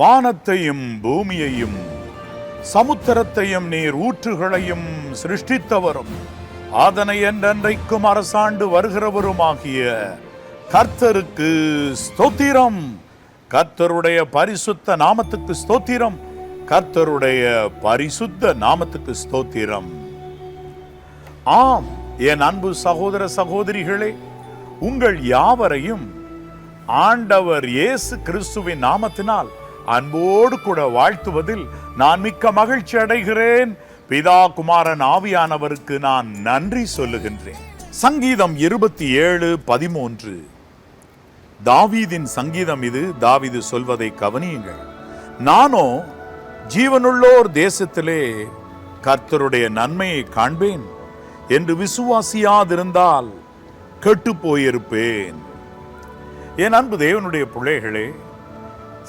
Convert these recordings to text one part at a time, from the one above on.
வானத்தையும் பூமியையும் சமுத்திரத்தையும் நீர் ஊற்றுகளையும் சிருஷ்டித்தவரும் அதனை என்றென்றைக்கும் அரசாண்டு வருகிறவருமாகிய கர்த்தருக்கு ஸ்தோத்திரம். கர்த்தருடைய பரிசுத்த நாமத்துக்கு ஸ்தோத்திரம். கர்த்தருடைய பரிசுத்த நாமத்துக்கு ஸ்தோத்திரம். ஆம், என் அன்பு சகோதர சகோதரிகளே, உங்கள் யாவரையும் ஆண்டவர் இயேசு கிறிஸ்துவின் நாமத்தினால் அன்போடு கூட வாழ்த்துவதில் நான் மிக்க மகிழ்ச்சி அடைகிறேன். பிதா, குமாரன், ஆவியானவருக்கு நான் நன்றி சொல்லுகின்றேன். சங்கீதம் 27:13 தாவீதின் சங்கீதம் இது. தாவீது சொல்வதை கவனியுங்கள். நானோ ஜீவனுள்ளோர் தேசத்திலே கர்த்தருடைய நன்மையை காண்பேன் என்று விசுவாசியாதிருந்தால் கெட்டு போயிருப்பேன். என் அன்பு தேவனுடைய பிள்ளைகளே,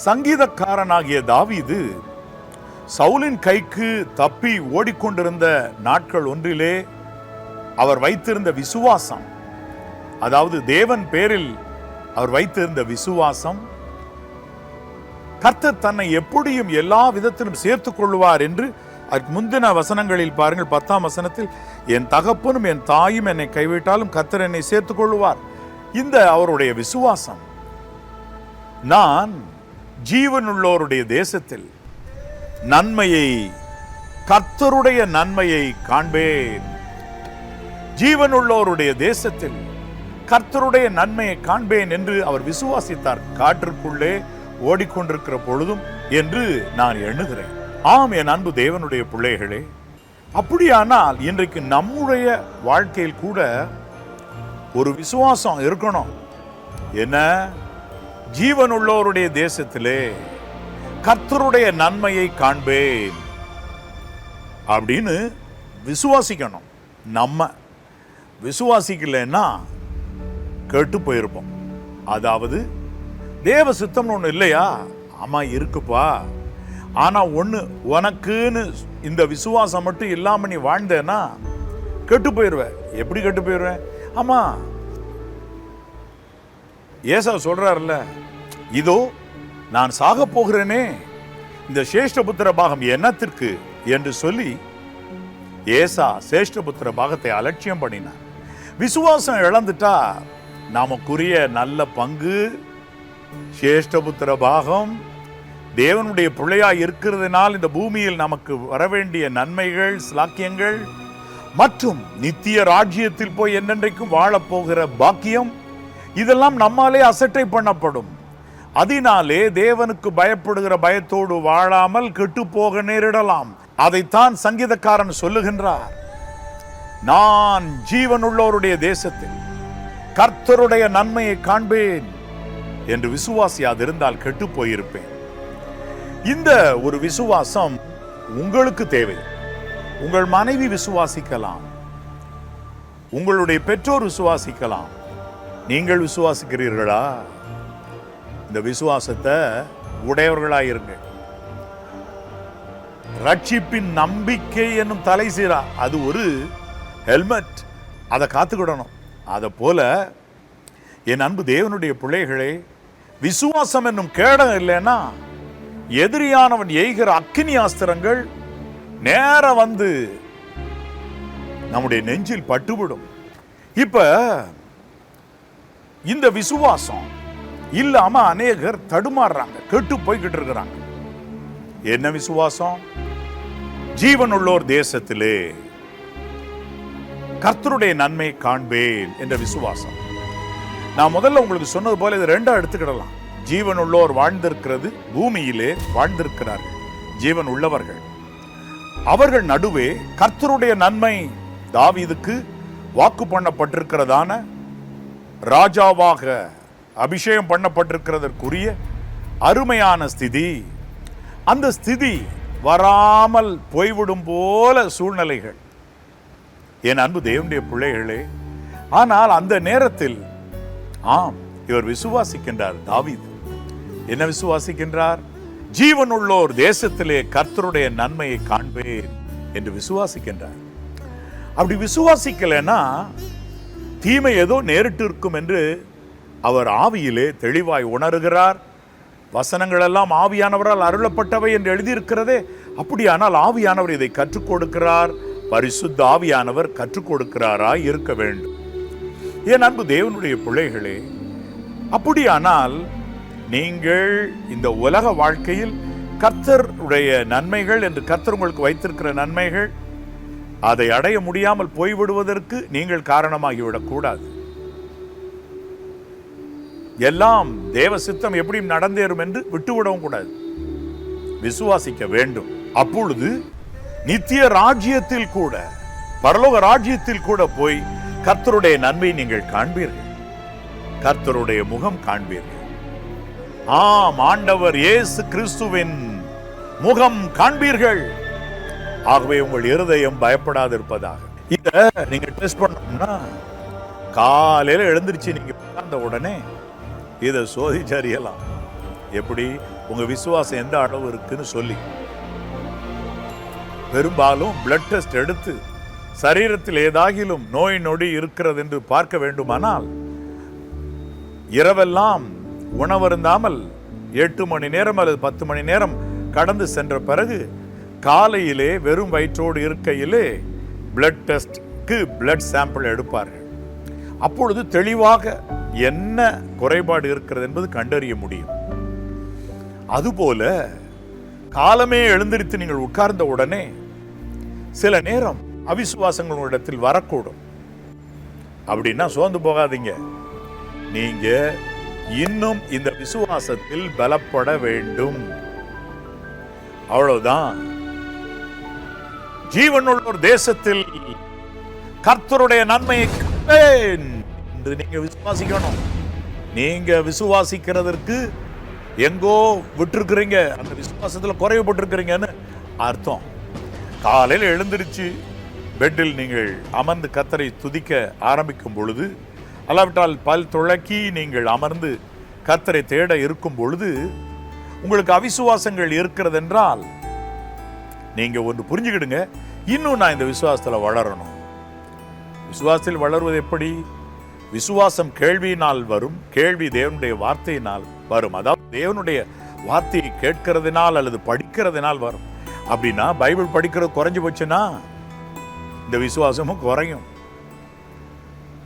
சங்கீதக்காரனாகிய தாவீது சவுலின் கைக்கு தப்பி ஓடிக்கொண்டிருந்த நாட்கள் ஒன்றிலே அவர் வைத்திருந்த விசுவாசம், அதாவது தேவன் பேரில் அவர் வைத்திருந்த விசுவாசம், கர்த்தர் தன்னை எப்படியும் எல்லா விதத்திலும் சேர்த்துக் கொள்வார் என்று அதற்கு முந்தின வசனங்களில் பாருங்கள். 10ஆம் வசனத்தில், என் தகப்பனும் என் தாயும் என்னை கைவிட்டாலும் கர்த்தர் என்னை சேர்த்துக் கொள்வார். இந்த அவருடைய விசுவாசம், நான் ஜீவனுள்ளோருடைய தேசத்தில் நன்மையை, கர்த்தருடைய நன்மையை காண்பேன். ஜீவனுள்ளோருடைய தேசத்தில் கர்த்தருடைய நன்மையை காண்பேன் என்று அவர் விசுவாசித்தார், காற்றுக்குள்ளே ஓடிக்கொண்டிருக்கிற பொழுதும் என்று நான் எண்ணுகிறேன். ஆம், என் அன்பு தேவனுடைய பிள்ளைகளே, அப்படியானால் இன்றைக்கு நம்முடைய வாழ்க்கையில் கூட ஒரு விசுவாசம் இருக்கணும். என்ன? ஜீவனுள்ளோருடைய தேசத்திலே கர்த்தருடைய நன்மையை காண்பேன் அப்படின்னு விசுவாசிக்கணும். நம்ம விசுவாசிக்கலைன்னா கெட்டு போயிருப்போம். அதாவது தேவ சித்தம்னு ஒன்று இல்லையா? ஆமா, இருக்குப்பா. ஆனா ஒண்ணு, உனக்குன்னு இந்த விசுவாசம் மட்டும் இல்லாம நீ வாழ்ந்தேன்னா கெட்டு போயிருவ. எப்படி கெட்டு போயிருவேன்? ஆமா, ஏசா சொல்றாருல்ல, இதோ நான் சாக போகிறேனே, இந்த சேஷ்டபுத்திர பாகம் என்னத்திற்கு என்று சொல்லி ஏசா சேஷ்டபுத்திர பாகத்தை அலட்சியம் பண்ணினார். விசுவாசம் இழந்துட்டா நமக்குரிய நல்ல பங்கு சேஷ்டபுத்திர பாகம், தேவனுடைய பிள்ளையாய் இருக்கிறதுனால் இந்த பூமியில் நமக்கு வரவேண்டிய நன்மைகள், ஸ்லாக்கியங்கள் மற்றும் நித்திய ராஜ்யத்தில் போய் என்னென்றைக்கும் வாழப்போகிற பாக்கியம், இதெல்லாம் நம்மாலே அசட்டை பண்ணப்படும். அதனாலே தேவனுக்கு பயப்படுகிற பயத்தோடு வாழாமல் கெட்டு போக நேரிடலாம். அதைத்தான் சங்கீதக்காரன் சொல்லுகின்றார். நான் ஜீவனுள்ளோருடைய தேசத்தில் கர்த்தருடைய நன்மையை காண்பேன் என்று விசுவாசியாதிருந்தால் கெட்டு போயிருப்பேன். இந்த ஒரு விசுவாசம் உங்களுக்கு தேவை. உங்கள் மனைவி விசுவாசிக்கலாம், உங்களுடைய பெற்றோர் விசுவாசிக்கலாம். நீங்கள் விசுவாசிக்கிறீர்களா? இந்த விசுவாசத்தை உடையவர்களாயிருங்க. ரட்சிப்பின் நம்பிக்கை என்னும் தலை சீரா, அது ஒரு ஹெல்மெட், அதை காத்துக்கிடணும். அதை போல என் அன்பு தேவனுடைய பிள்ளைகளே, விசுவாசம் என்னும் கேடம் இல்லைன்னா எதிரியானவன் எய்கிற அக்கினி ஆஸ்திரங்கள் நேர வந்து நம்முடைய நெஞ்சில் பட்டுவிடும். இப்ப இந்த விசுவாசம் இல்லாம அநேகர் தடுமாறுறாங்க, கெட்டு போய்கிட்டு இருக்கிறாங்க. என்ன விசுவாசம்? ஜீவனுள்ளோர் தேசத்திலே கர்த்தருடைய நன்மை காண்பேன் என்ற விசுவாசம். நான் முதல்ல உங்களுக்கு சொன்னது போல இது ரெண்டா எடுத்துக்கிடலாம். ஜீவனுள்ளோர் வாழ்ந்திருக்கிறது, பூமியிலே வாழ்ந்திருக்கிறார்கள் ஜீவன் உள்ளவர்கள். அவர்கள் நடுவே கர்த்தருடைய நன்மை தாவீதுக்கு வாக்கு பண்ணப்பட்டிருக்கிறதான, ராஜாவாக அபிஷேகம் பண்ணப்பட்டிருக்கிறதற்குரிய அருமையான ஸ்திதி, அந்த ஸ்திதி வராமல் போய்விடும் போல சூழ்நிலைகள். என் அன்பு தேவனுடைய பிள்ளைகளே, ஆனால் அந்த நேரத்தில் ஆம், இவர் விசுவாசிக்கின்றார். தாவீது என்ன விசுவாசிக்கின்றார்? ஜீவனுள்ளோர் தேசத்திலே கர்த்தருடைய நன்மையை காண்பேன் என்று விசுவாசிக்கின்றார். அப்படி விசுவாசிக்கலைன்னா தீமை ஏதோ நேரிட்டு இருக்கும் என்று அவர் ஆவியிலே தெளிவாய் உணர்கிறார். வசனங்கள் எல்லாம் ஆவியானவரால் அருளப்பட்டவை என்று எழுதியிருக்கிறதே. அப்படியானால் ஆவியானவர் இதை கற்றுக் கொடுக்கிறார். பரிசுத்த ஆவியானவர் கற்றுக் கொடுக்கிறாராய் இருக்க வேண்டும். என் அன்பு தேவனுடைய பிள்ளைகளே, அப்படியானால் நீங்கள் இந்த உலக வாழ்க்கையில் கர்த்தருடைய நன்மைகள் என்று கர்த்தர் உங்களுக்கு வைத்திருக்கிற நன்மைகள் அதை அடைய முடியாமல் போய்விடுவதற்கு நீங்கள் காரணமாகிவிடக் கூடாது. எல்லாம் தேவ சித்தம் எப்படி நடந்தேறும் என்று விட்டுவிடவும் கூடாது. விசுவாசிக்க வேண்டும். அப்பொழுது நித்திய ராஜ்யத்தில் கூட, பரலோக ராஜ்யத்தில் கூட போய் கர்த்தருடைய நன்மை நீங்கள் காண்பீர்கள். கர்த்தருடைய முகம் காண்பீர்கள். ஆம், ஆண்டவர் இயேசு கிறிஸ்துவின் முகம் காண்பீர்கள். ஆகவே உங்கள் இருதயம் பயப்படாதிருப்பதாக. இத நீங்க டெஸ்ட் பண்ணணும்னா, காலையில எழுந்திருச்சு நீங்க உட்கார்ந்த உடனே இதை சோதிச்சு அறியலாம். எப்படி உங்க விசுவாசம் எந்த அளவு இருக்குன்னு சொல்லி. பெரும்பாலும் பிளட் டெஸ்ட் எடுத்து சரீரத்தில் ஏதாகிலும் நோய் நொடி இருக்கிறது என்று பார்க்க வேண்டுமானால், இரவெல்லாம் உணவருந்தாமல் 8 மணி நேரம் அல்லது 10 மணி நேரம் கடந்து சென்ற பிறகு காலையிலே வெறும் வயிற்றோடு இருக்கையிலே பிளட் டெஸ்ட்க்கு பிளட் சாம்பிள் எடுப்பார்கள். அப்பொழுது தெளிவாக என்ன குறைபாடு இருக்கிறது என்பது கண்டறிய முடியும். அதுபோல காலமே எழுந்திருத்து நீங்கள் உட்கார்ந்த உடனே சில நேரம் அவிசுவாசங்களிடத்தில் வரக்கூடும். அப்படின்னா சோர்ந்து போகாதீங்க. நீங்க இன்னும் இந்த விசுவாசத்தில் பலப்பட வேண்டும். அவ்வளவுதான். ஜீவனுள்ள ஒரு தேசத்தில் கர்த்தருடைய நன்மையை காண்பேன் என்று நீங்க விசுவாசிக்கணும். நீங்க விசுவாசிக்கிறதற்கு எங்கோ விட்டுருக்கிறீங்க, அந்த விசுவாசத்தில் குறைவுபட்டிருக்கிறீங்கன்னு அர்த்தம். காலையில் எழுந்திருச்சு பெட்டில் நீங்கள் அமர்ந்து கர்த்தரை துதிக்க ஆரம்பிக்கும் பொழுது, அல்லாவிட்டால் பல் துளக்கி நீங்கள் அமர்ந்து கர்த்தரை தேட இருக்கும் பொழுது உங்களுக்கு அவிசுவாசங்கள் இருக்கிறது என்றால் நீங்க ஒன்று புரிஞ்சுக்கிடுங்க, இன்னும் நான் இந்த விசுவாசத்தில் வளரணும். விசுவாசத்தில் வளர்வது எப்படி? விசுவாசம் கேள்வியினால் வரும், கேள்வி தேவனுடைய வார்த்தையினால் வரும். அதாவது தேவனுடைய வார்த்தையை கேட்கிறதுனால் அல்லது படிக்கிறதுனால் வரும். அப்படின்னா பைபிள் படிக்கிறது குறைஞ்சு போச்சுன்னா இந்த விசுவாசமும் குறையும்.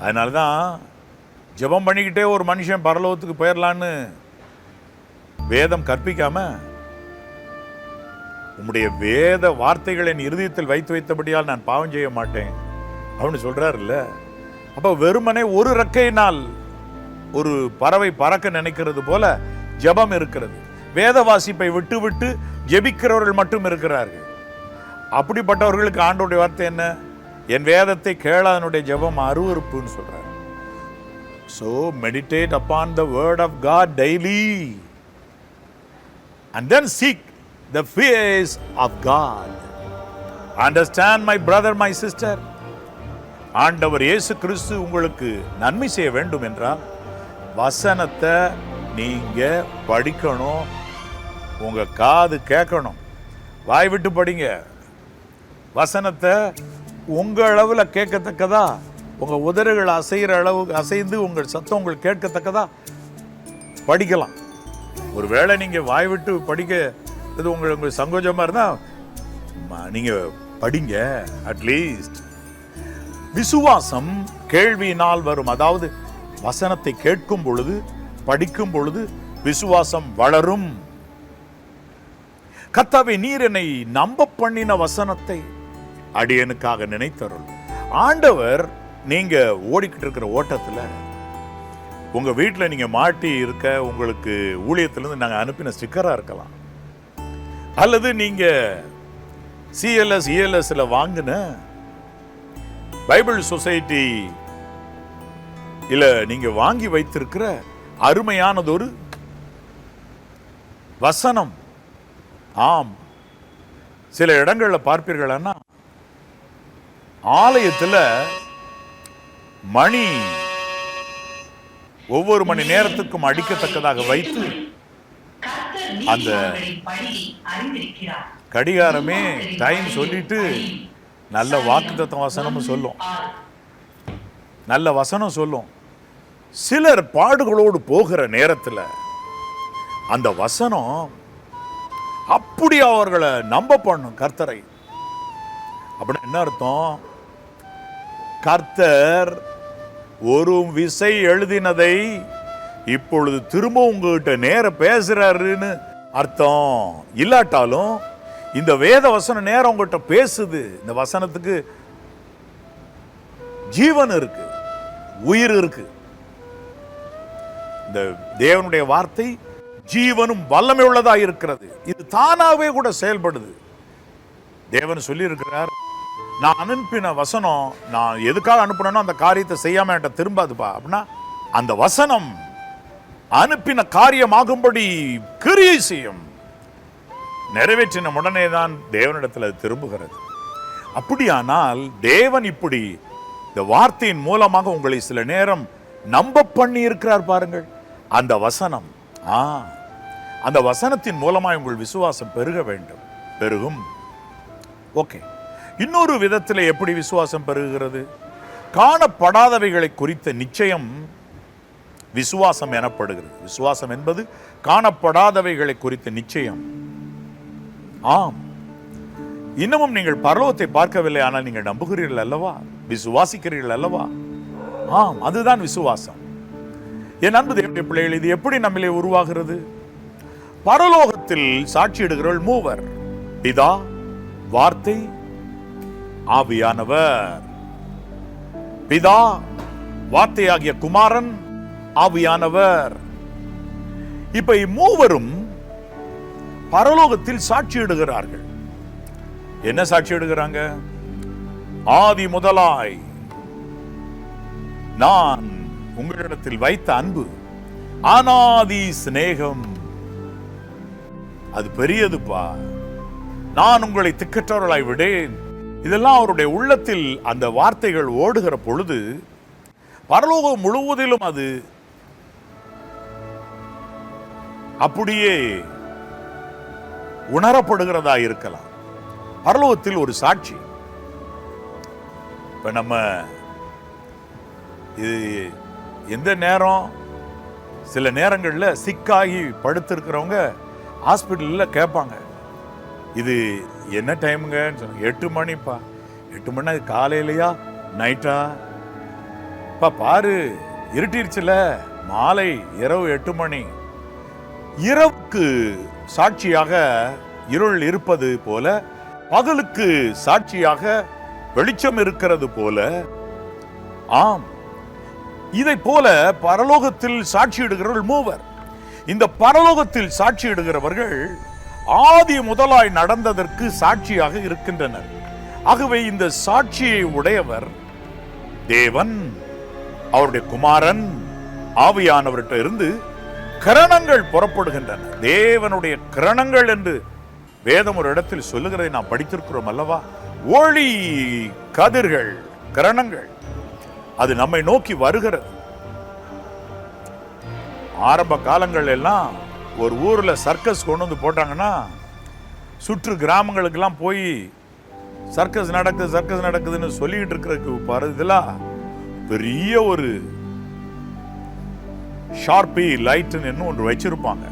அதனாலதான் ஜெபம் பண்ணிக்கிட்டே ஒரு மனுஷன் பரலோகத்துக்கு போயிடலான்னு வேதம் கற்பிக்காம, உம்முடைய வேத வார்த்தைகளை என் இருதயத்தில் வைத்து வைத்தபடியால் நான் பாவம் செய்ய மாட்டேன் அப்படின்னு சொல்றாரு இல்ல. அப்ப வெறுமனே ஒரு ரெக்கையினால் ஒரு பறவை பறக்க நினைக்கிறது போல ஜெபம் இருக்கிறது. வேத வாசிப்பை விட்டு விட்டு ஜெபிக்கிறவர்கள் மட்டும் இருக்கிறார்கள். அப்படிப்பட்டவர்களுக்கு ஆண்டவருடைய வார்த்தை என்ன? என் வேதத்தை கேளாதனுடைய ஜெபம் அருவருப்புன்னு சொல்றாரு. So meditate upon the word of God daily and then seek the face of God. Understand, my brother, my sister. ஆண்டவர் இயேசு கிறிஸ்து உங்களுக்கு நன்மை செய்ய வேண்டும் என்றால் வசனத்தை நீங்க படிக்கணும், உங்க காது கேட்கணும், வாய் விட்டு படிங்க. வசனத்தை உங்க அளவுல கேட்கத்தக்கதா, உங்க உதடுகள் அசைகிற அளவு அசைந்து உங்கள் சத்தம் உங்களுக்கு கேட்கத்தக்கதா படிக்கலாம். ஒருவேளை நீங்க வாய் விட்டு படிக்க இது உங்களுக்கு சங்கோஜமா இருந்தா நீங்க படிங்க. அட்லீஸ்ட் விசுவாசம் கேள்வியினால் வரும். அதாவது வசனத்தை கேட்கும் பொழுது, படிக்கும் பொழுது விசுவாசம் வளரும். கர்த்தாவே, நீர் என்னை நம்ப பண்ணின வசனத்தை அடியனுக்காக நினைத்தருள். ஆண்டவர் நீங்க ஓடிக்கிட்டு இருக்கிற ஓட்டத்துல உங்க வீட்டில் நீங்க மாட்டி இருக்க உங்களுக்கு ஊழியத்திலிருந்து நாங்கள் அனுப்பின ஸ்டிக்கரா இருக்கலாம், அல்லது நீங்க சிஎல்எஸ் இஎல்எஸ்ல வாங்கின பைபிள் சொசைட்டி இல்ல நீங்க வாங்கி வைத்திருக்கிற அருமையானதொரு வசனம். ஆம், சில இடங்கள்ல பார்ப்பீர்களா, ஆலயத்துல மணி ஒவ்வொரு மணி நேரத்துக்கும் அடிக்கத்தக்கதாக வைத்து அந்த கடிகாரமே டைம் சொல்லிட்டு நல்ல வாக்குத்தத்த வசனமும் சொல்லும், நல்ல வசனம் சொல்லும். சிலர் பாடுகளோடு போகிற நேரத்தில் அந்த வசனம் அப்படி அவர்களை நம்ப பண்ணும் கர்த்தரை. அப்படின்னு என்ன அர்த்தம்? கர்த்தர் ஒரு விசை எழுதினதை இப்பொழுது திரும்ப உங்ககிட்ட நேர பேசுறாருன்னு அர்த்தம். இல்லாட்டாலும் இந்த வேத வசனம் நேரம் உங்ககிட்ட பேசுது. இந்த வசனத்துக்கு ஜீவன் இருக்கு, உயிர் இருக்கு. இந்த தேவனுடைய வார்த்தை ஜீவனும் வல்லமை உள்ளதா இருக்கிறது. இது தானாவே கூட செயல்படுது. தேவன் சொல்லி இருக்கிறார், நான் அனுப்பின வசனம் நான் எதுக்காக அனுப்பினோ அந்த காரியத்தை செய்யாம என்கிட்ட திரும்பாதுப்பா. அப்படின்னா அந்த வசனம் அனுப்பின காரியமாகும்படி கிரியை செய்யும். நிறைவேற்றின உடனே தான் தேவனிடத்தில் திரும்புகிறது. அப்படியானால் தேவன் இப்படி இந்த வார்த்தையின் மூலமாக உங்களை சில நேரம் நம்ப பண்ணி இருக்கிறார் பாருங்கள். அந்த வசனம் அந்த வசனத்தின் மூலமாக உங்கள் விசுவாசம் பெருக வேண்டும், பெருகும். ஓகே, இன்னொரு விதத்தில் எப்படி விசுவாசம் பெருகுகிறது? காணப்படாதவைகளை குறித்த நிச்சயம் விசுவாசம் எனப்படுகிறது. விசுவாசம் என்பது காணப்படாதவைகளை குறித்த நிச்சயம். ஆம், இன்னமும் நீங்கள் பரலோகத்தை பார்க்கவில்லை, ஆனால் நீங்கள் நம்புகிறீர்கள் அல்லவா, விசுவாசிக்கிறீர்கள் அல்லவா? ஆம், அதுதான் விசுவாசம். என் அன்பு தேவனுடைய பிள்ளைகள், இது எப்படி நம்மிலே உருவாகிறது? பரலோகத்தில் சாட்சியிடுகிறவர்கள் மூவர்: பிதா, வார்த்தை, ஆவியானவர். பிதா, வார்த்தையாகிய குமாரன், ஆவியானவர். இப்ப இம்மூவரும் பரலோகத்தில் சாட்சியிடுகிறார்கள். என்ன சாட்சியிடுகிறாங்க? ஆதி முதலாய் நான் உங்களிடத்தில் வைத்த அன்பு, அநாதி சிநேகம், அது பெரியதுப்பா. நான் உங்களை திக்கற்றவர்களாய் விடேன். இதெல்லாம் அவருடைய உள்ளத்தில் அந்த வார்த்தைகள் ஓடுகிற பொழுது பரலோகம் முழுவதிலும் அது அப்படியே உணரப்படுகிறதா இருக்கலாம். பரலோகத்தில் ஒரு சாட்சி. இப்ப நம்ம இது எந்த நேரம், சில நேரங்களில் சிக்காகி படுத்திருக்கிறவங்க ஹாஸ்பிட்டலில் கேட்பாங்க, இது என்ன டைமுங்க? 8 மணிப்பா. 8 மணி காலையிலையா நைட்டா? பா பாரு, இருட்டிருச்சுல, மாலை இரவு 8 மணி. இரவுக்கு சாட்சியாக இருள் இருப்பது போல, பகலுக்கு சாட்சியாக வெளிச்சம் இருக்கிறது போல, ஆம், இதை போல பரலோகத்தில் சாட்சியிடுகிறவர்கள் மூவர். இந்த பரலோகத்தில் சாட்சியிடுகிறவர்கள் ஆதி முதலாய் நடந்ததற்கு சாட்சியாக இருக்கின்றனர். ஆகவே இந்த சாட்சியை உடையவர் தேவன், அவருடைய குமாரன், ஆவியானவர்கிட்ட இருந்து கிரணங்கள் புறப்படுகின்றன. தேவனுடைய கிரணங்கள் என்று வேதம் ஒரு இடத்தில் சொல்லுகிறதை நாம் படித்திருக்கிறோம் அல்லவா? ஒளி கதிர்கள், கிரணங்கள், அது நம்மை நோக்கி வருகிறது. ஆரம்ப காலங்கள் எல்லாம் ஒரு ஊர்ல சர்க்கஸ் கொண்டு வந்து போட்டாங்கன்னா சுற்று கிராமங்களுக்கெல்லாம் போய் சர்க்கஸ் நடக்குது, சர்க்கஸ் நடக்குதுன்னு சொல்லிட்டு இருக்கிறதுக்கு பருதெல்லாம் பெரிய ஒரு ஷார்பி லைட்னு ஒன்று வச்சிருப்பாங்க.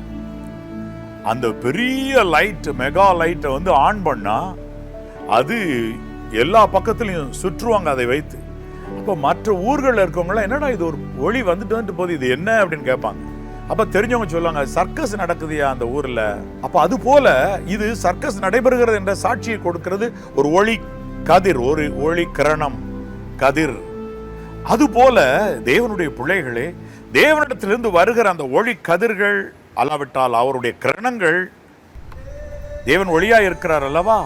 அந்த பெரிய லைட், மெகா லைட்டை வந்து ஆன் பண்ணா அது எல்லா பக்கத்திலையும் சுற்றுவாங்க அதை வைத்து. அப்போ மற்ற ஊர்களில் இருக்கவங்களாம், என்னடா இது ஒரு ஒளி வந்துட்டு போகுது, இது என்ன அப்படின்னு கேட்பாங்க. அப்ப தெரிஞ்சவங்க சொல்லுவாங்க, சர்க்கஸ் நடக்குதுயா அந்த ஊர்ல. அப்ப அது போல இது சர்க்கஸ் நடைபெறுகிறது என்ற சாட்சியை கொடுக்கிறது ஒரு ஒளி கதிர், ஒரு ஒளி கிரணம் கதிர். அது போல தேவனுடைய பிள்ளைகளே, தேவனிடத்திலிருந்து வருகிற அந்த ஒளி கதிர்கள், அல்லாவிட்டால் அவருடைய கிரணங்கள், தேவன் ஒளியா இருக்கிறார் அல்லவா?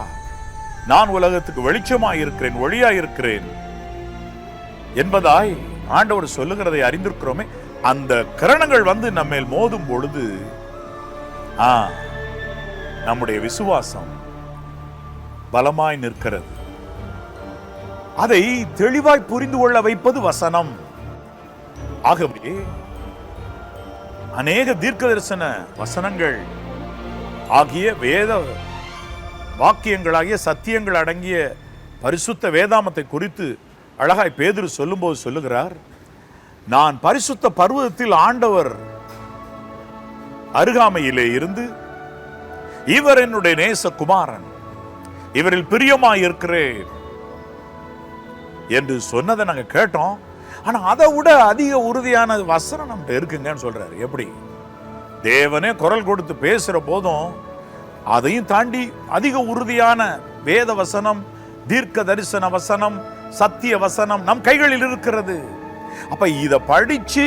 நான் உலகத்துக்கு வெளிச்சமாய் இருக்கிறேன், ஒளியாய் இருக்கிறேன் என்பதாய் ஆண்டவர் சொல்லுகிறதை அறிந்திருக்கிறோமே. அந்த கிரணங்கள் வந்து நம்மேல் மோதும் பொழுது நம்முடைய விசுவாசம் பலமாய் நிற்கிறது. அதை தெளிவாய் புரிந்து கொள்ள வைப்பது வசனம். ஆகவே அநேக தீர்க்க தரிசன வசனங்கள் ஆகிய வேத வாக்கியங்களாகிய சத்தியங்கள் அடங்கிய பரிசுத்த வேதாமத்தை குறித்து அழகாய் பேதுரு சொல்லும்போது சொல்லுகிறார், நான் பரிசுத்த பர்வதத்தில் ஆண்டவர் அருகாமையிலே இருந்து, இவர் என்னுடைய நேசகுமாரன், இவரில் பிரியமாயிருக்கிறேன் என்று சொன்னதை நாங்க கேட்டோம். ஆனா அதை விட அதிக உறுதியான வசனம் நம்ம இருக்குங்கன்னு சொல்றாரு. எப்படி? தேவனே குரல் கொடுத்து பேசுற போதும் அதையும் தாண்டி அதிக உறுதியான வேத வசனம், தீர்க்க தரிசன வசனம், சத்திய வசனம் நம் கைகளில் இருக்கிறது. அப்ப இத படிச்சு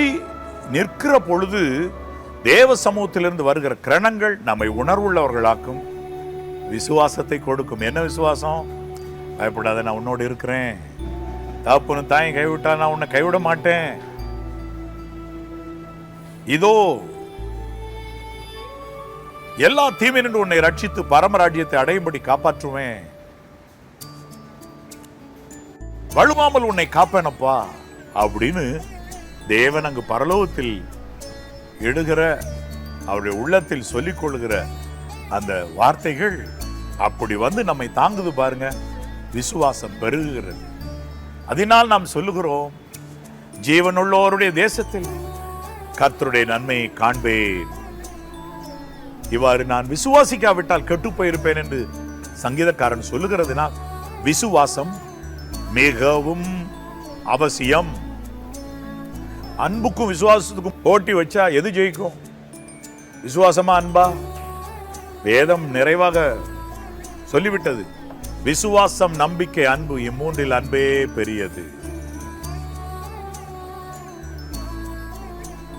நிற்கிற பொழுது தேவ சமூகத்திலிருந்து வருகிற கிரணங்கள் நம்மை உணர்வுள்ளவர்களாக்கும், விசுவாசத்தை கொடுக்கும். என்ன விசுவாசம்? பயப்படாத, நான் உன்னோடு இருக்கிறேன். தகப்பனும் தாயும் கைவிட்டா நான் உன்னை கைவிட மாட்டேன். இதோ எல்லா தீமையினின்று உன்னை ரட்சித்து பரமராஜ்யத்தை அடையும்படி காப்பாற்றுவேன். வழுவாமல் உன்னை காப்பேனப்பா அப்படின்னு தேவன் அங்கு பரலோகத்தில் எடுகிற, அவருடைய உள்ளத்தில் சொல்லிக் கொள்கிற அந்த வார்த்தைகள் அப்படி வந்து நம்மை தாங்குது பாருங்க. விசுவாசம் பெருகுகிறது. அதனால் நாம் சொல்லுகிறோம், ஜீவனுள்ளோருடைய தேசத்தில் கர்த்தருடைய நன்மையை காண்பேன். இவ்வாறு நான் விசுவாசிக்காவிட்டால் கெட்டு போயிருப்பேன் என்று சங்கீதக்காரன் சொல்லுகிறதுனால் விசுவாசம் மிகவும் அவசியம். அன்புக்கும் விசுவாசத்துக்கும் போட்டி வச்சா எது ஜெயிக்கும்? விசுவாசமா அன்பா? வேதம் நிறைவாக சொல்லிவிட்டது. விசுவாசம், நம்பிக்கை, அன்பு, இம்மூன்றில் அன்பே பெரியது.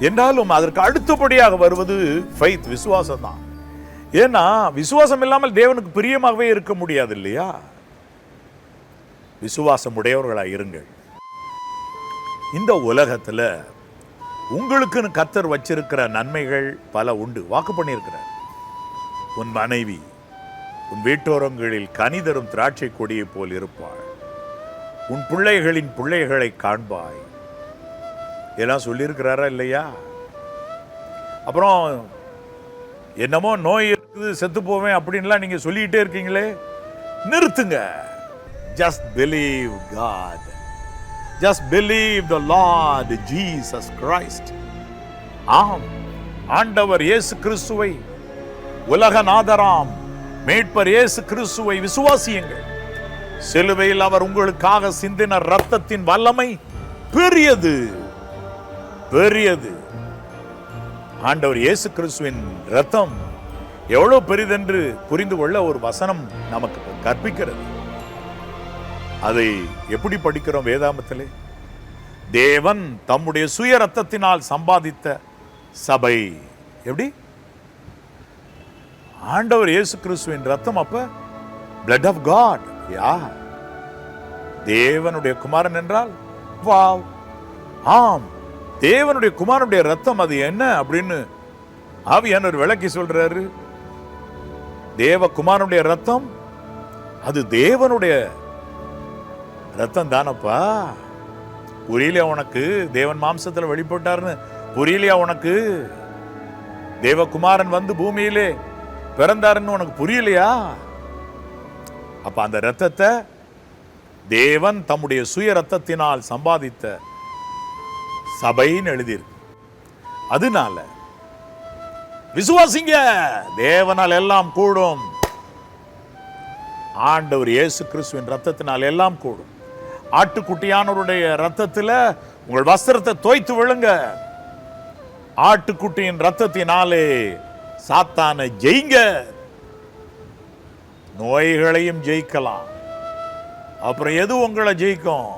என்றாலும் அதற்கு அடுத்தபடியாக வருவது ஃபெய்த், விசுவாசம் தான். ஏன்னா விசுவாசம் இல்லாமல் தேவனுக்கு பிரியமாகவே இருக்க முடியாது இல்லையா? விசுவாசம் உடையவர்களாக இருங்கள். இந்த உலகத்துல உங்களுக்குன்னு கர்த்தர் வச்சிருக்கிற நன்மைகள் பல உண்டு. வாக்கு பண்ணியிருக்கிறார். உன் மனைவி உன் வீட்டோரங்களில் கனிதரும் திராட்சை கொடியை போல் இருப்பாள், உன் பிள்ளைகளின் பிள்ளைகளை காண்பாய் எல்லாம் சொல்லியிருக்கிறாரா இல்லையா? அப்புறம் என்னமோ நோய் இருக்குது, செத்து போவேன் அப்படின்லாம் நீங்க சொல்லிக்கிட்டே இருக்கீங்களே, நிறுத்துங்க. Just believe God. Just believe the Lord Jesus Christ. ஆம், ஆண்டவர் இயேசு கிறிஸ்துவை, உலகநாதராம் மீட்பர் இயேசு கிறிஸ்துவை விசுவாசியுங்கள். சிலுவையில் அவர் உங்களுக்காக சிந்தின இரத்தத்தின் வல்லமை பெரியது, பெரியது. ஆண்டவர் இயேசு கிறிஸ்துவின் இரத்தம் எவ்வளவு பெரிதென்று புரிந்து கொள்ள ஒரு வசனம் நமக்கு கற்பிக்கிறது. அதை எப்படி படிக்கிறோம் வேதாமத்திலே? தேவன் தம்முடைய சுய ரத்தத்தினால் சம்பாதித்த சபை. எப்படி? ஆண்டவர் இயேசு கிறிஸ்துவின் ரத்தம் அப்ப blood of God. யா, தேவனுடைய குமாரன் என்றால் வாவ், ஆம், தேவனுடைய குமாரனுடைய ரத்தம். அது என்ன அப்படின்னு ஆவியானவர் விளக்கி சொல்றாரு. தேவ குமாரனுடைய ரத்தம் அது தேவனுடைய ரத்தம் தானப்பா. புரியலையா உனக்கு? தேவன் மாம்சத்துல வெளிப்பட்டார்னு புரியலையா உனக்கு? தேவகுமாரன் வந்து பூமியிலே பிறந்தாருன்னு உனக்கு புரியலையா? அப்ப அந்த ரத்தத்தை தேவன் தம்முடைய சுய ரத்தத்தினால் சம்பாதித்த சபைன்னு எழுதியிருக்கு. அதனால விசுவாசிங்க, தேவனால் எல்லாம் கூடும். ஆண்டவர் இயேசு கிறிஸ்துவின் ரத்தத்தினால் எல்லாம் கூடும். ஆட்டுக்குட்டியானவருடைய ரத்தத்துல உங்கள் வஸ்திரத்தை தோய்த்து விழுங்க. ஆட்டுக்குட்டியின் ரத்தத்தினாலே சாத்தானை ஜெயிங்க. நோய்களையும் ஜெயிக்கலாம். அப்புறம் எது உங்களை ஜெயிக்கும்?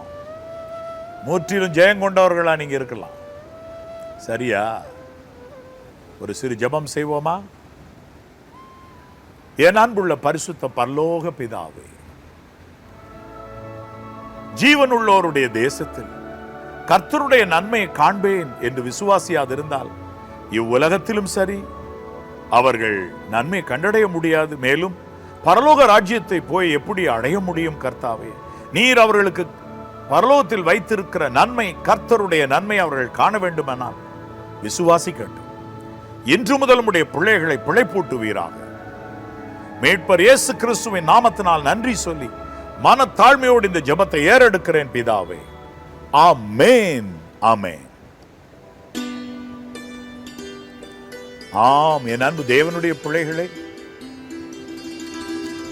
முற்றிலும் ஜெயம் கொண்டவர்களா நீங்க இருக்கலாம். சரியா? ஒரு சிறு ஜெபம் செய்வோமா? என் அன்புள்ள பரிசுத்த பரலோக பிதாவே, ஜீவனுள்ளோருடைய தேசத்தில் கர்த்தருடைய நன்மையை காண்பேன் என்று விசுவாசியாதிருந்தால் இவ்வுலகத்திலும் சரி அவர்கள் நன்மை கண்டடைய முடியாது. மேலும் பரலோக ராஜ்யத்தை போய் எப்படி அடைய முடியும்? கர்த்தாவே, நீர் அவர்களுக்கு பரலோகத்தில் வைத்திருக்கிற நன்மை, கர்த்தருடைய நன்மை அவர்கள் காண வேண்டுமானால் விசுவாசிக்கட்டும். இன்று முதல் உம்முடைய பிள்ளைகளை பிழைப்பூட்டுவீராக. மீட்பர் இயேசு கிறிஸ்துவின் நாமத்தினால் நன்றி சொல்லி மனத்தாழ்மையோடு இந்த ஜெபத்தை ஏறெடுக்கிறேன் பிதாவே. ஆமென், ஆமென், ஆம், என் அன்பு தேவனுடைய பிள்ளைகளே,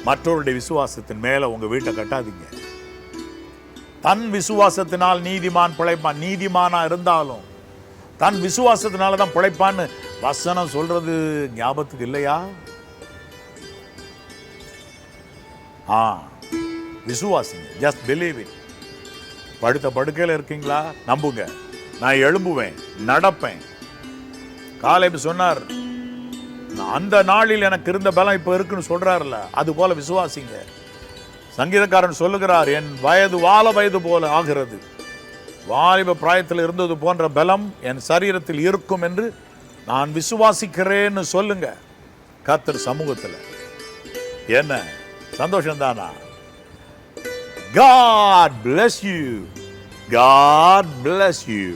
மற்றவருடைய விசுவாசத்தின் மேல உங்க வீட்டை கட்டாதீங்க. தன் விசுவாசத்தினால் நீதிமான் பிழைப்பான். நீதிமானா இருந்தாலும் தன் விசுவாசத்தினால தான் பிழைப்பான்னு வசனம் சொல்றது ஞாபகத்துக்கு இல்லையா? விசுவாசிங்க, ஜஸ்ட் பிலீவ் இட். படுத்த படுக்கையில் இருக்கீங்களா? நம்புங்க, நான் எழும்புவேன், நடப்பேன். காலேப் சொன்னார், அந்த நாளில் எனக்கு இருந்த பலம் இப்ப இருக்குன்னு சொல்றாருல்ல, அது போல விசுவாசிங்க. சங்கீதக்காரன் சொல்லுகிறார், என் வயது வால வயது போல ஆகிறது, வாலிப பிராயத்தில் இருந்தது போன்ற பலம் என் சரீரத்தில் இருக்கும் என்று நான் விசுவாசிக்கிறேன்னு சொல்லுங்க. கர்த்தர் சமூகத்தில் என்ன சந்தோஷம் தானா? God bless you. God bless you.